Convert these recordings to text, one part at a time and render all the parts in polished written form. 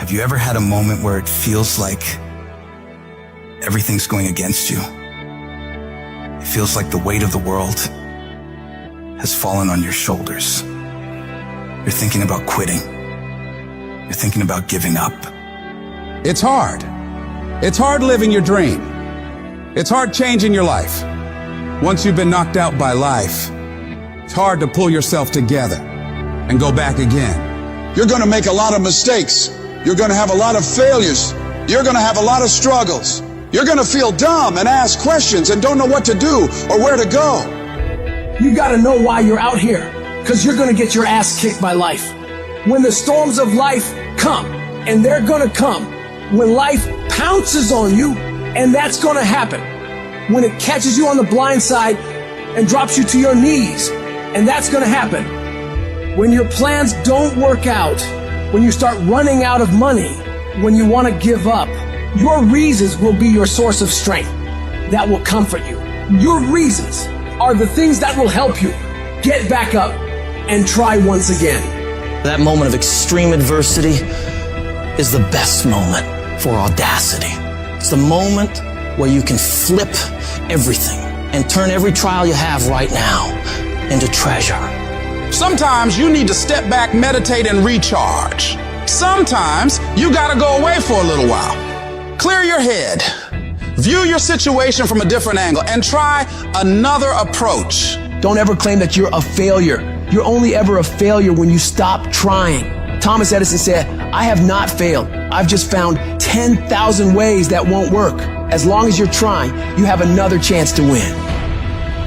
Have you ever had a moment where it feels like everything's going against you? It feels like the weight of the world has fallen on your shoulders. You're thinking about quitting. You're thinking about giving up. It's hard. It's hard living your dream. It's hard changing your life. Once you've been knocked out by life, it's hard to pull yourself together and go back again. You're going to make a lot of mistakes. You're going to have a lot of failures. You're going to have a lot of struggles. You're going to feel dumb and ask questions and don't know what to do or where to go. You got to know why you're out here, because you're going to get your ass kicked by life. When the storms of life come, and they're going to come, when life pounces on you, and that's going to happen. When it catches you on the blind side and drops you to your knees, and that's going to happen. When your plans don't work out, when you start running out of money, when you want to give up, your reasons will be your source of strength that will comfort you. Your reasons are the things that will help you get back up and try once again. That moment of extreme adversity is the best moment for audacity. It's the moment where you can flip everything and turn every trial you have right now into treasure. Sometimes you need to step back, meditate, and recharge. Sometimes you gotta go away for a little while. Clear your head. View your situation from a different angle and try another approach. Don't ever claim that you're a failure. You're only ever a failure when you stop trying. Thomas Edison said, I have not failed. I've just found 10,000 ways that won't work. As long as you're trying, you have another chance to win.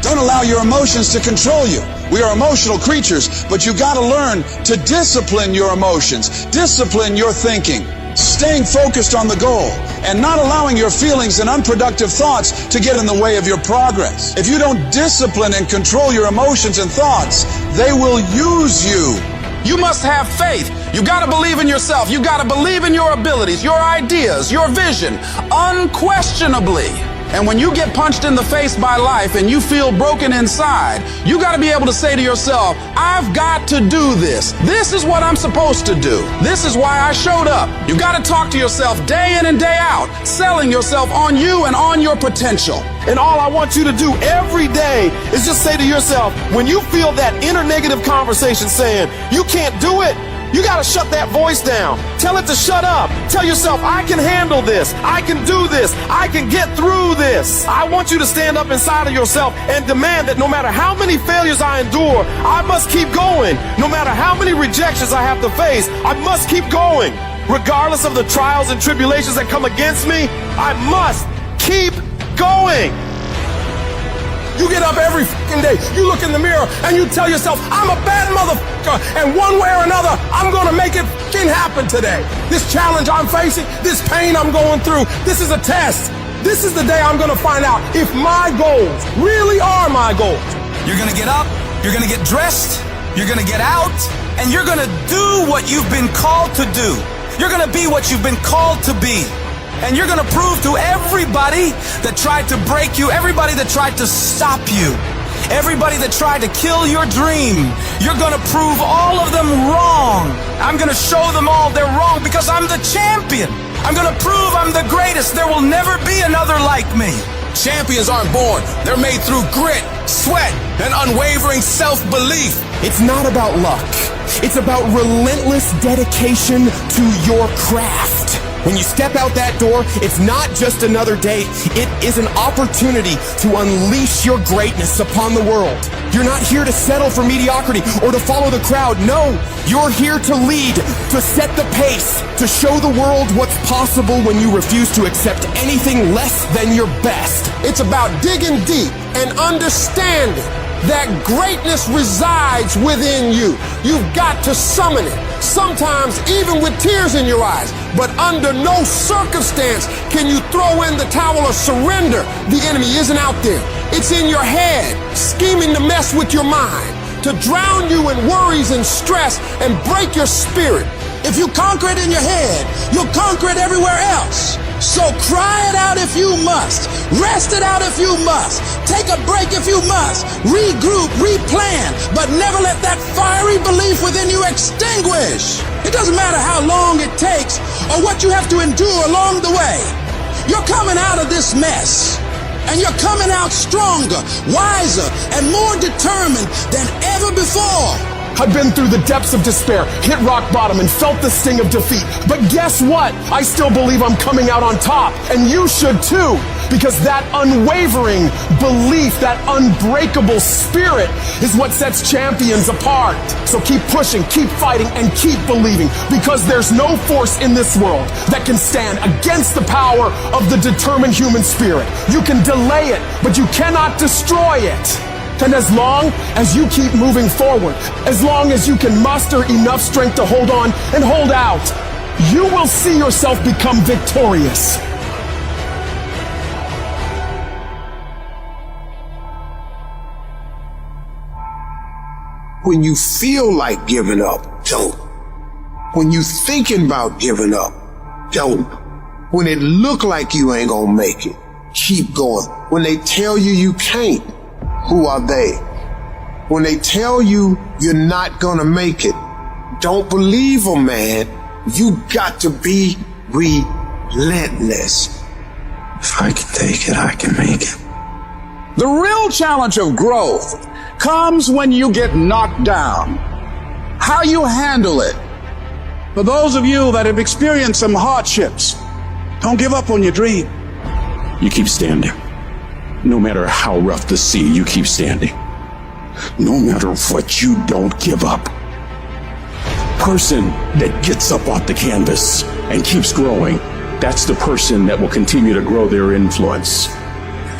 Don't allow your emotions to control you. We are emotional creatures, but you got to learn to discipline your emotions, discipline your thinking, staying focused on the goal, and not allowing your feelings and unproductive thoughts to get in the way of your progress. If you don't discipline and control your emotions and thoughts, they will use you. You must have faith. You got to believe in yourself. You got to believe in your abilities, your ideas, your vision, unquestionably. And when you get punched in the face by life and you feel broken inside, you got to be able to say to yourself, I've got to do this. This is what I'm supposed to do. This is why I showed up. You got to talk to yourself day in and day out, selling yourself on you and on your potential. And all I want you to do every day is just say to yourself, when you feel that inner negative conversation saying, you can't do it, you gotta shut that voice down. Tell it to shut up. Tell yourself, I can handle this. I can do this. I can get through this. I want you to stand up inside of yourself and demand that no matter how many failures I endure, I must keep going. No matter how many rejections I have to face, I must keep going. Regardless of the trials and tribulations that come against me, I must keep going. You get up every fucking day, you look in the mirror, and you tell yourself, I'm a bad motherfucker, and one way or another, I'm gonna make it fucking happen today. This challenge I'm facing, this pain I'm going through, this is a test. This is the day I'm gonna find out if my goals really are my goals. You're gonna get up, you're gonna get dressed, you're gonna get out, and you're gonna do what you've been called to do. You're gonna be what you've been called to be. And you're gonna prove to everybody that tried to break you, everybody that tried to stop you, everybody that tried to kill your dream, you're gonna prove all of them wrong. I'm gonna show them all they're wrong because I'm the champion. I'm gonna prove I'm the greatest. There will never be another like me. Champions aren't born. They're made through grit, sweat, and unwavering self-belief. It's not about luck. It's about relentless dedication to your craft. When you step out that door, it's not just another day. It is an opportunity to unleash your greatness upon the world. You're not here to settle for mediocrity or to follow the crowd. No, you're here to lead, to set the pace, to show the world what's possible when you refuse to accept anything less than your best. It's about digging deep and understanding that greatness resides within you. You've got to summon it, sometimes even with tears in your eyes. But under no circumstance can you throw in the towel or surrender. The enemy isn't out there. It's in your head, scheming to mess with your mind, to drown you in worries and stress and break your spirit. If you conquer it in your head, you'll conquer it everywhere else. So cry it out if you must. Rest it out if you must. Take a break if you must. Regroup, replan, but never let that fiery belief within you extinguish. It doesn't matter how long it takes or what you have to endure along the way. You're coming out of this mess, and you're coming out stronger, wiser, and more determined than ever before. I've been through the depths of despair, hit rock bottom, and felt the sting of defeat. But guess what? I still believe I'm coming out on top, and you should too. Because that unwavering belief, that unbreakable spirit is what sets champions apart. So keep pushing, keep fighting, and keep believing. Because there's no force in this world that can stand against the power of the determined human spirit. You can delay it, but you cannot destroy it. And as long as you keep moving forward, as long as you can muster enough strength to hold on and hold out, you will see yourself become victorious. When you feel like giving up, don't. When you thinking about giving up, don't. When it look like you ain't gonna make it, keep going. When they tell you you can't, who are they? When they tell you you're not gonna make it, don't believe them, man. You got to be relentless. If I can take it, I can make it. The real challenge of growth comes when you get knocked down. How you handle it. For those of you that have experienced some hardships, don't give up on your dream. You keep standing. No matter how rough the sea, you keep standing. No matter what, you don't give up. Person that gets up off the canvas and keeps growing, that's the person that will continue to grow their influence.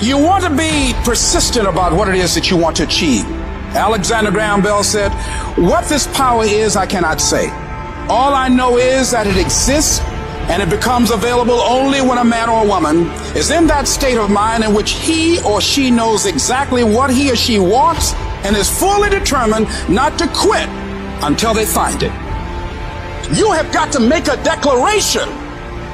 You want to be persistent about what it is that you want to achieve. Alexander Graham Bell said, "What this power is, I cannot say. All I know is that it exists, and it becomes available only when a man or a woman is in that state of mind in which he or she knows exactly what he or she wants and is fully determined not to quit until they find it." You have got to make a declaration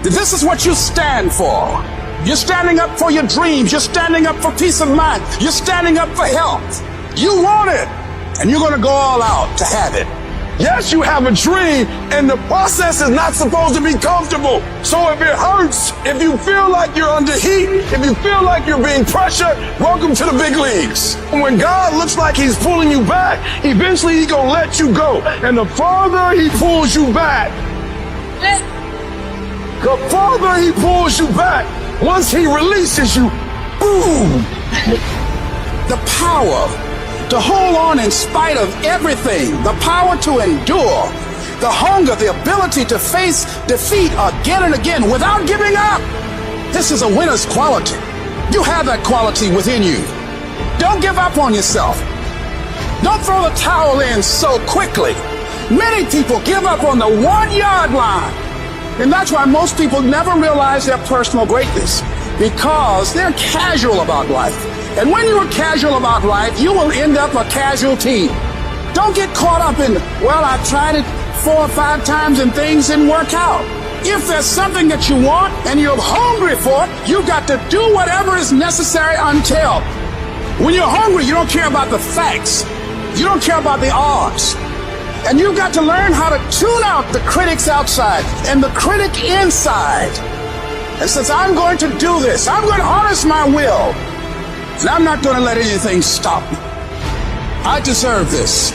that this is what you stand for. You're standing up for your dreams. You're standing up for peace of mind. You're standing up for health. You want it, and you're going to go all out to have it. Yes, you have a dream, and the process is not supposed to be comfortable. So if it hurts, if you feel like you're under heat, if you feel like you're being pressured, welcome to the big leagues. And when God looks like he's pulling you back, eventually he's gonna let you go. And the farther he pulls you back, once he releases you, boom! The power to hold on in spite of everything, the power to endure, the hunger, the ability to face defeat again and again without giving up. This is a winner's quality. You have that quality within you. Don't give up on yourself. Don't throw the towel in so quickly. Many people give up on the 1-yard line. And that's why most people never realize their personal greatness, because they're casual about life. And when you are casual about life, you will end up a casualty. Don't get caught up in, well, I tried it 4 or 5 times and things didn't work out. If there's something that you want and you're hungry for it, you've got to do whatever is necessary until. When you're hungry, you don't care about the facts. You don't care about the odds. And you've got to learn how to tune out the critics outside and the critic inside. And since I'm going to do this, I'm going to harness my will. And I'm not going to let anything stop me. I deserve this.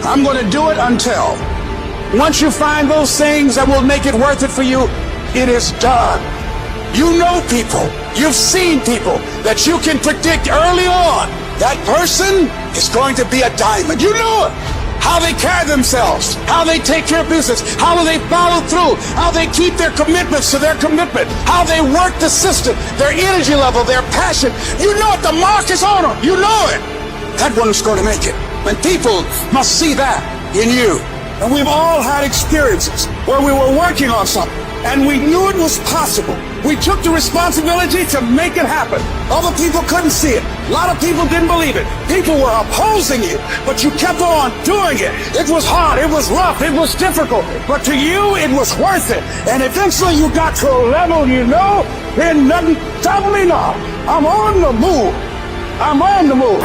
I'm going to do it until. Once you find those things that will make it worth it for you, it is done. You know people, you've seen people that you can predict early on. That person is going to be a diamond. You know it. How they carry themselves, how they take care of business, how do they follow through, how they keep their commitments to their commitment, how they work the system, their energy level, their passion. You know it, the mark is on them. You know it. That one's going to make it. And people must see that in you. And we've all had experiences where we were working on something and we knew it was possible. We took the responsibility to make it happen. Other people couldn't see it. A lot of people didn't believe it. People were opposing you, but you kept on doing it. It was hard, it was rough, it was difficult, but to you, it was worth it. And eventually you got to a level you know, there's nothing stopping me now. I'm on the move. I'm on the move.